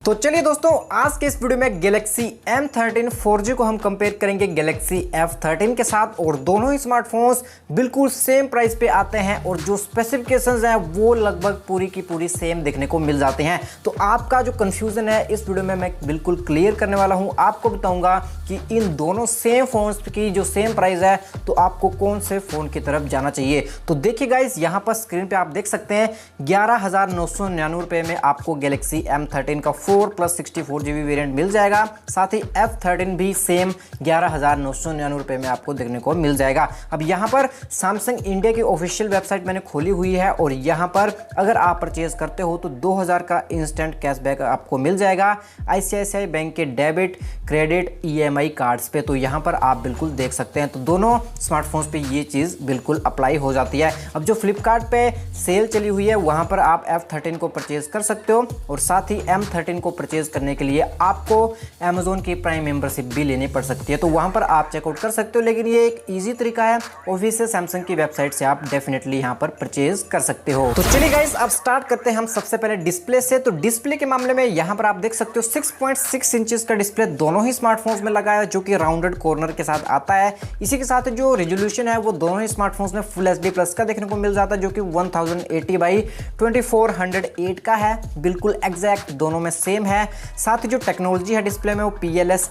तो चलिए दोस्तों, आज के इस वीडियो में Galaxy M13 4G को हम कंपेयर करेंगे Galaxy F13 के साथ और दोनों ही स्मार्टफोन्स बिल्कुल सेम प्राइस पे आते हैं और जो स्पेसिफिकेशंस हैं वो लगभग पूरी की पूरी सेम देखने को मिल जाते हैं। तो आपका जो कंफ्यूजन है इस वीडियो में मैं बिल्कुल क्लियर करने वाला हूं। आपको बताऊंगा कि इन दोनों सेम फोन्स की जो सेम प्राइस है तो आपको कौन से फोन की तरफ जाना चाहिए। तो देखिए गाइस, यहाँ पर स्क्रीन पे आप देख सकते हैं 11,999 रुपये में आपको Galaxy M13 का 4+64GB वेरिएंट मिल जाएगा। साथ ही F13 भी सेम 11,999 रुपये में आपको देखने को मिल जाएगा। अब यहाँ पर सैमसंग इंडिया की ऑफिशियल वेबसाइट मैंने खोली हुई है और यहाँ पर अगर आप परचेज करते हो तो 2000 का इंस्टेंट कैशबैक आपको मिल जाएगा ICICI बैंक के डेबिट क्रेडिट EMI कार्ड्स पे। तो यहाँ पर आप बिल्कुल देख सकते हैं, तो दोनों स्मार्टफोन्स पे ये चीज़ बिल्कुल अप्लाई हो जाती है। अब जो फ्लिपकार्ट पे सेल चली हुई है वहाँ पर आप F13 को परचेज कर सकते हो और साथ ही M13 को परचेज करने के लिए आपको Amazon की प्राइम मेंबरशिप भी लेनी पड़ सकती है। तो वहाँ पर आप चेकआउट कर सकते हो, लेकिन ये एक ईजी तरीका है। ऑफिशियल सैमसंग की वेबसाइट से आप डेफिनेटली यहाँ पर परचेज कर सकते हो। तो चलिए गाइस, अब स्टार्ट करते हैं हम सबसे पहले डिस्प्ले से। तो डिस्प्ले के मामले में यहाँ पर आप देख सकते हो 6.6 इंचेस का डिस्प्ले दोनों ही स्मार्टफोन्स में लगा है, जो कि राउंडेड कॉर्नर के साथ आता है। इसी के साथ जो रेजोल्यूशन है वो दोनों ही स्मार्टफोन्स में फुल HD प्लस का देखने को मिल जाता है, जो कि 1080x2408 का है। बिल्कुल एग्जैक्ट दोनों में सेम है। साथ ही जो टेक्नोलॉजी है डिस्प्ले में वो PLS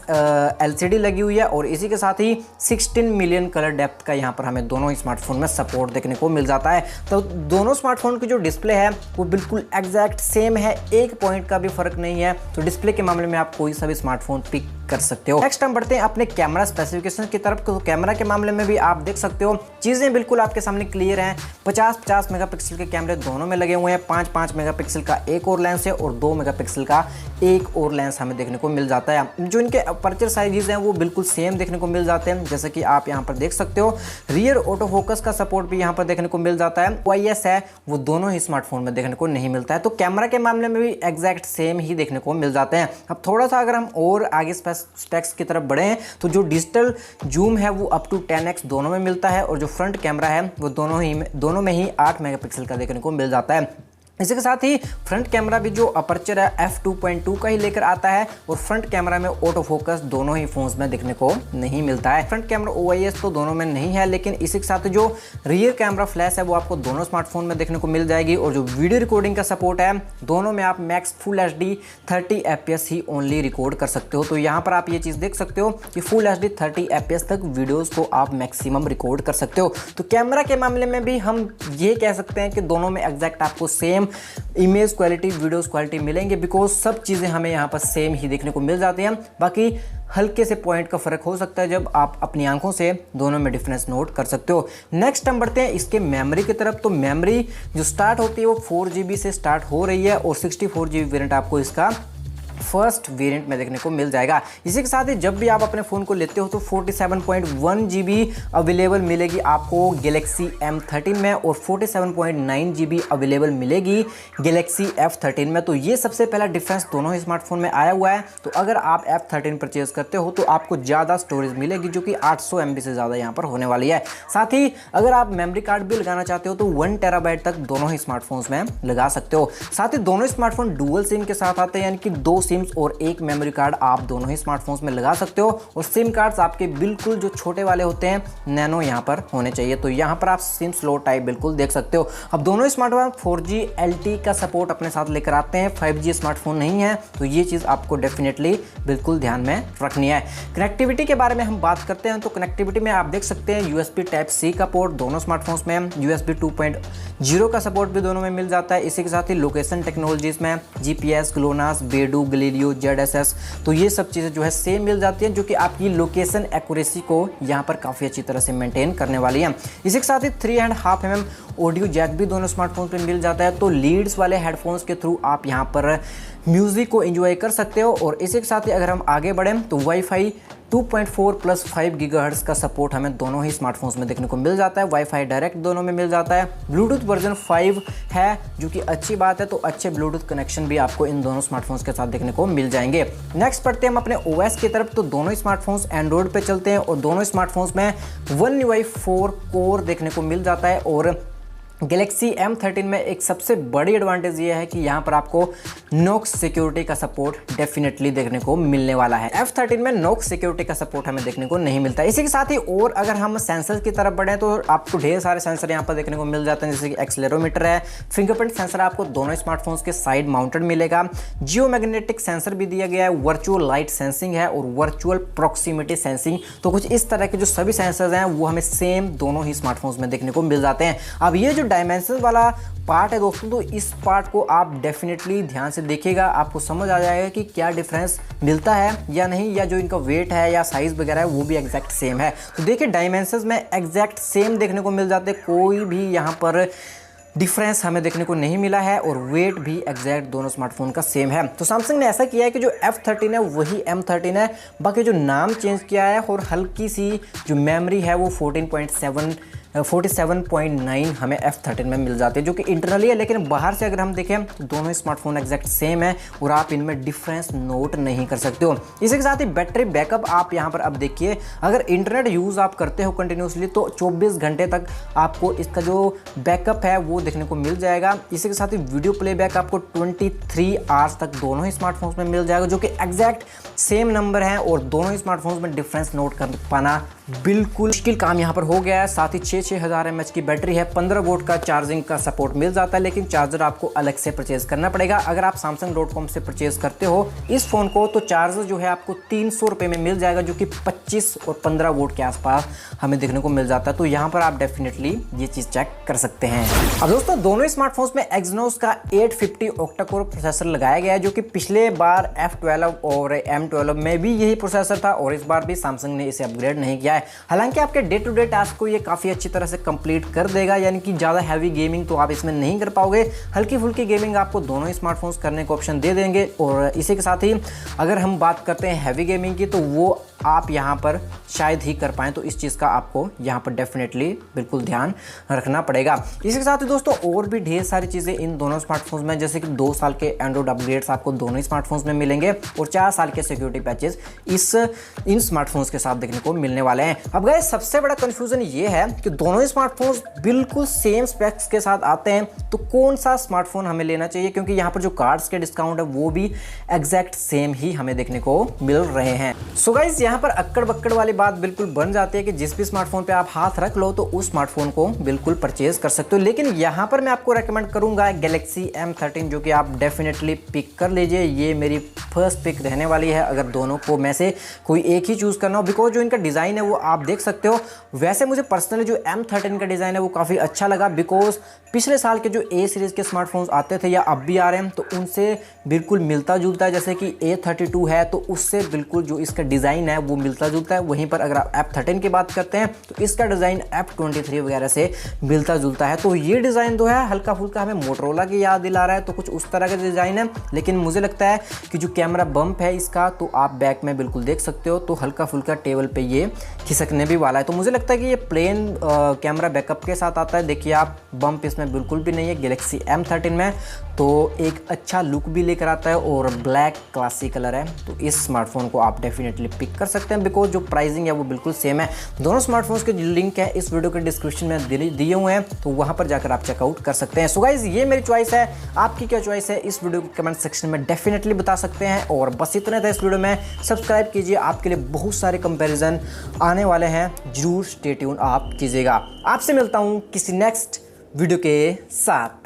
LCD लगी हुई है और इसी के साथ ही 16 मिलियन कलर डेप्थ का यहाँ पर हमें दोनों ही स्मार्टफोन में सपोर्ट देखने को मिल जाता है। तो दोनों स्मार्टफोन की जो डिस्प्ले है वो बिल्कुल एग्जैक्ट सेम है, एक पॉइंट का भी फर्क नहीं है। तो डिस्प्ले के मामले में आप कोई सा भी स्मार्टफोन पिक कर सकते हो। नेक्स्ट हम बढ़ते हैं अपने कैमरा स्पेसिफिकेशन की तरफ। तो कैमरा के मामले में भी आप देख सकते हो चीज़ें बिल्कुल आपके सामने क्लियर हैं। 50-50 मेगापिक्सल के कैमरे दोनों में लगे हुए हैं। 5-5 मेगापिक्सल का एक और लेंस है और 2 मेगापिक्सल का एक और लेंस हमें देखने को मिल जाता है। जो इनके अपर्चर साइजेस हैं वो बिल्कुल सेम देखने को मिल जाते हैं, जैसे कि आप यहाँ पर देख सकते हो। रियर ऑटो फोकस का सपोर्ट भी यहाँ पर देखने को मिल जाता है। OIS है वो दोनों ही स्मार्टफोन में देखने को नहीं मिलता है। तो कैमरा के मामले में भी एग्जैक्ट सेम ही देखने को मिल जाते हैं। अब थोड़ा सा अगर हम और आगे स्पेक्स की तरफ बढ़े हैं तो जो डिजिटल जूम है वो अप टू 10x दोनों में मिलता है और जो फ्रंट कैमरा है वो दोनों में ही 8 मेगापिक्सल का देखने को मिल जाता है। इसी के साथ ही फ्रंट कैमरा भी जो अपर्चर है f2.2 का ही लेकर आता है और फ्रंट कैमरा में ऑटो फोकस दोनों ही फोन्स में देखने को नहीं मिलता है। फ्रंट कैमरा OIS तो दोनों में नहीं है, लेकिन इसी के साथ जो रियर कैमरा फ्लैश है वो आपको दोनों स्मार्टफोन में देखने को मिल जाएगी और जो वीडियो रिकॉर्डिंग का सपोर्ट है दोनों में आप मैक्स फुल HD 30 FPS ही ओनली रिकॉर्ड कर सकते हो। तो यहाँ पर आप ये चीज़ देख सकते हो कि फुल HD 30 FPS तक वीडियोज़ को आप मैक्सिमम रिकॉर्ड कर सकते हो। तो कैमरा के मामले में भी हम ये कह सकते हैं कि दोनों में एग्जैक्ट आपको same image quality videos quality मिलेंगे, बिकॉज सब चीज़ें हमें यहाँ पर सेम ही देखने को मिल जाती हैं। बाकी हल्के से पॉइंट का फर्क हो सकता है जब आप अपनी आंखों से दोनों में डिफरेंस नोट कर सकते हो। नेक्स्ट हम बढ़ते हैं इसके मेमोरी की तरफ। तो मेमोरी जो स्टार्ट होती है वो 4GB से स्टार्ट हो रही है और 64GB वेरिएंट आपको इसका फर्स्ट वेरिएंट में देखने को मिल जाएगा। इसी के साथ ही जब भी आप अपने फ़ोन को लेते हो तो 47.1GB अवेलेबल मिलेगी आपको Galaxy M13 में और 47.9GB अवेलेबल मिलेगी Galaxy F13 में। तो ये सबसे पहला डिफरेंस दोनों ही स्मार्टफोन में आया हुआ है। तो अगर आप F13 परचेज करते हो तो आपको ज़्यादा स्टोरेज मिलेगी, जो कि 800 MB से ज़्यादा यहाँ पर होने वाली है। साथ ही अगर आप मेमोरी कार्ड भी लगाना चाहते हो तो 1 TB तक दोनों ही स्मार्टफोन्स में लगा सकते हो। साथ ही दोनों स्मार्टफोन डुअल सिम के साथ आते हैं, यानी कि 2 सिम्स और एक मेमोरी कार्ड आप दोनों ही स्मार्टफोन्स में लगा सकते हो। और सिम कार्ड्स आपके बिल्कुल जो छोटे वाले होते हैं नैनो यहाँ पर होने चाहिए। तो यहाँ पर आप सिम स्लॉट टाइप बिल्कुल देख सकते हो। अब दोनों ही स्मार्टफोन 4G LTE का सपोर्ट अपने साथ लेकर आते हैं, 5G स्मार्टफोन नहीं है। तो ये चीज़ आपको डेफिनेटली बिल्कुल ध्यान में रखनी है। कनेक्टिविटी के बारे में हम बात करते हैं तो कनेक्टिविटी में आप देख सकते हैं USB Type-C का पोर्ट दोनों स्मार्टफोन्स में, USB 2.0 का सपोर्ट भी दोनों में मिल जाता है। इसी के साथ ही लोकेशन टेक्नोलॉजीज में GPS, GLONASS, बेडू, गलीलियो, ZSS, तो ये सब चीज़ें जो है सेम मिल जाती हैं, जो कि आपकी लोकेशन एक्यूरेसी को यहाँ पर काफ़ी अच्छी तरह से मेंटेन करने वाली है। इसी के साथ ही 3.5 mm ऑडियो जैक भी दोनों स्मार्टफोन पे मिल जाता है। तो लीड्स वाले हेडफोन्स के थ्रू आप यहाँ पर म्यूज़िक को एंजॉय कर सकते हो। और इसी के साथ ही अगर हम आगे बढ़ें तो वाईफाई 2.4+5 GHz का सपोर्ट हमें दोनों ही स्मार्टफोन्स में देखने को मिल जाता है। वाईफाई डायरेक्ट दोनों में मिल जाता है। ब्लूटूथ वर्जन 5 है, जो कि अच्छी बात है। तो अच्छे ब्लूटूथ कनेक्शन भी आपको इन दोनों स्मार्टफोन्स के साथ देखने को मिल जाएंगे। नेक्स्ट पढ़ते हैं हम अपने OS की तरफ। तो दोनों ही स्मार्टफोन्स एंड्रॉयड पे चलते हैं और दोनों ही स्मार्टफोन्स में One UI 4 कोर देखने को मिल जाता है और गैलेक्सी M13 में एक सबसे बड़ी एडवांटेज ये है कि यहाँ पर आपको नॉक्स सिक्योरिटी का सपोर्ट डेफिनेटली देखने को मिलने वाला है। F13 में नॉक्स सिक्योरिटी का सपोर्ट हमें देखने को नहीं मिलता। इसी के साथ ही और अगर हम सेंसर की तरफ बढ़ें तो आपको ढेर सारे सेंसर यहाँ पर देखने को मिल जाते हैं, जैसे कि एक्सेलेरोमीटर है, फिंगरप्रिंट सेंसर आपको दोनों स्मार्टफोन्स के साइड माउंटेड मिलेगा, जियो मैग्नेटिक सेंसर भी दिया गया है, वर्चुअल लाइट सेंसिंग है और वर्चुअल प्रॉक्सिमिटी सेंसिंग। तो कुछ इस तरह के जो सभी सेंसर्स हैं वो हमें सेम दोनों ही स्मार्टफोन्स में देखने को मिल जाते हैं। अब ये जो डायमेंशन वाला पार्ट है दोस्तों, तो इस पार्ट को आप डेफिनेटली ध्यान से देखिएगा, आपको समझ आ जाएगा कि क्या डिफरेंस मिलता है या नहीं, या जो इनका वेट है या साइज़ वगैरह है वो भी एग्जैक्ट सेम है। तो देखिए डायमेंशंस में एग्जैक्ट सेम देखने को मिल जाते, कोई भी यहाँ पर डिफरेंस हमें देखने को नहीं मिला है और वेट भी एग्जैक्ट दोनों स्मार्टफोन का सेम है। तो सैमसंग ने ऐसा किया है कि जो F13 है वही M13 है, बाकी जो नाम चेंज किया है और हल्की सी जो मेमोरी है वो 47.9 हमें F13 में मिल जाती है, जो कि इंटरनली है। लेकिन बाहर से अगर हम देखें तो दोनों स्मार्टफोन एग्जैक्ट सेम है और आप इनमें डिफरेंस नोट नहीं कर सकते हो। इसी के साथ ही बैटरी बैकअप आप यहाँ पर अब देखिए, अगर इंटरनेट यूज़ आप करते हो कंटिन्यूसली तो 24 घंटे तक आपको इसका जो बैकअप है वो देखने को मिल जाएगा। इसी के साथ ही वीडियो प्लेबैक आपको 23 आवर्स तक दोनों ही स्मार्टफोन्स में मिल जाएगा, जो कि एग्जैक्ट सेम नंबर है और दोनों ही स्मार्टफोन्स में डिफरेंस नोट कर पाना बिल्कुल मुश्किल काम यहाँ पर हो गया है। साथ ही 6000 mAh की बैटरी है, 15 वोल्ट का चार्जिंग का सपोर्ट मिल जाता है, लेकिन चार्जर आपको अलग से परचेज करना पड़ेगा। अगर आप samsung.com से परचेज करते हो इस फ़ोन को तो चार्जर जो है आपको 300 रुपये में मिल जाएगा, जो कि 25 और 15 वोल्ट के आसपास हमें देखने को मिल जाता है। तो यहाँ पर आप डेफिनेटली ये चीज़ चेक कर सकते हैं। अब दोस्तों दोनों ही स्मार्टफोन्स में एक्सिनोस का 850 ऑक्टा कोर प्रोसेसर लगाया गया है, जो कि पिछले बार F12 और M12 में भी यही प्रोसेसर था और इस बार भी सैमसंग ने इसे अपग्रेड नहीं किया है। हालांकि आपके डे टू डे टास्क को ये काफ़ी अच्छी तरह से कंप्लीट कर देगा, यानी कि ज़्यादा हैवी गेमिंग तो आप इसमें नहीं कर पाओगे, हल्की फुल्की गेमिंग आपको दोनों ही स्मार्टफोन्स करने का ऑप्शन दे देंगे। और इसी के साथ ही अगर हम बात करते हैं हैवी गेमिंग की तो वो आप यहाँ पर शायद ही कर पाएँ, तो इस चीज़ का आपको यहाँ पर डेफिनेटली बिल्कुल ध्यान रखना पड़ेगा। इसी के साथ ही दोस्तों और भी ढेर सारी चीज़ें इन दोनों स्मार्टफोन्स में, जैसे कि 2 साल के एंड्रॉइड अपग्रेड्स आपको दोनों ही स्मार्टफोन्स में मिलेंगे और 4 साल के सिक्योरिटी पैचेस इन स्मार्टफोन्स के साथ देखने को मिलने वाले हैं। अब गाइस सबसे बड़ा कंफ्यूजन ये है कि दोनों ही स्मार्टफोन्स बिल्कुल सेम स्पेक्स के साथ आते हैं, तो कौन सा स्मार्टफोन हमें लेना चाहिए, क्योंकि यहाँ पर जो कार्ड्स के डिस्काउंट है वो भी एग्जैक्ट सेम ही हमें देखने को मिल रहे हैं। सो गाइस यहाँ पर अक्कड़ बक्कड़ वाली बात बिल्कुल बन जाती है कि जिस भी स्मार्टफोन पे आप हाथ रख लो तो उस स्मार्टफोन को बिल्कुल परचेज कर सकते हो। लेकिन यहाँ पर मैं आपको रेकमेंड करूंगा गैलेक्सी M13, जो कि आप डेफिनेटली पिक कर लीजिए। ये मेरी फर्स्ट पिक रहने वाली है अगर दोनों को में से कोई एक ही चूज़ करना हो, बिकॉज जो इनका डिज़ाइन है वो आप देख सकते हो। वैसे मुझे पर्सनली जो M13 का डिज़ाइन है वो काफ़ी अच्छा लगा, बिकॉज पिछले साल के जो A सीरीज़ के स्मार्टफोन्स आते थे या अब भी आ रहे हैं तो उनसे बिल्कुल मिलता जुलता है। जैसे कि A32 है तो उससे बिल्कुल जो इसका डिज़ाइन है वो मिलता जुलता है। वहीं पर अगर आप F13 की बात करते हैं तो इसका डिज़ाइन F23 वगैरह से मिलता जुलता है। तो ये डिज़ाइन जो है हल्का फुल्का हमें मोटरोला की याद दिला रहा है, तो कुछ उस तरह का डिज़ाइन है। लेकिन मुझे लगता है कि जो कैमरा बम्प है इसका तो आप बैक में बिल्कुल देख सकते हो, तो हल्का फुल्का टेबल पे ये खिसकने भी वाला है। तो मुझे लगता है कि ये प्लेन कैमरा बैकअप के साथ आता है। देखिए आप बम्प इसमें बिल्कुल भी नहीं है गैलेक्सी M13 में, तो एक अच्छा लुक भी लेकर आता है और ब्लैक क्लासी कलर है। तो इस स्मार्टफोन को आप डेफिनेटली पिक कर सकते हैं, बिकॉज जो प्राइसिंग है वो बिल्कुल सेम है। दोनों स्मार्टफोन्स के लिंक है इस वीडियो के डिस्क्रिप्शन में दिए हुए हैं, तो वहाँ पर जाकर आप चेकआउट कर सकते हैं। सो गाइस ये मेरी चॉइस है, आपकी क्या चॉइस है इस वीडियो के कमेंट सेक्शन में डेफिनेटली बता सकते हैं। और बस इतना था इस वीडियो में, सब्सक्राइब कीजिए, आपके लिए बहुत सारे कंपैरिजन आने वाले हैं, जरूर स्टे ट्यून आप कीजिएगा। आपसे मिलता हूँ किसी नेक्स्ट वीडियो के साथ।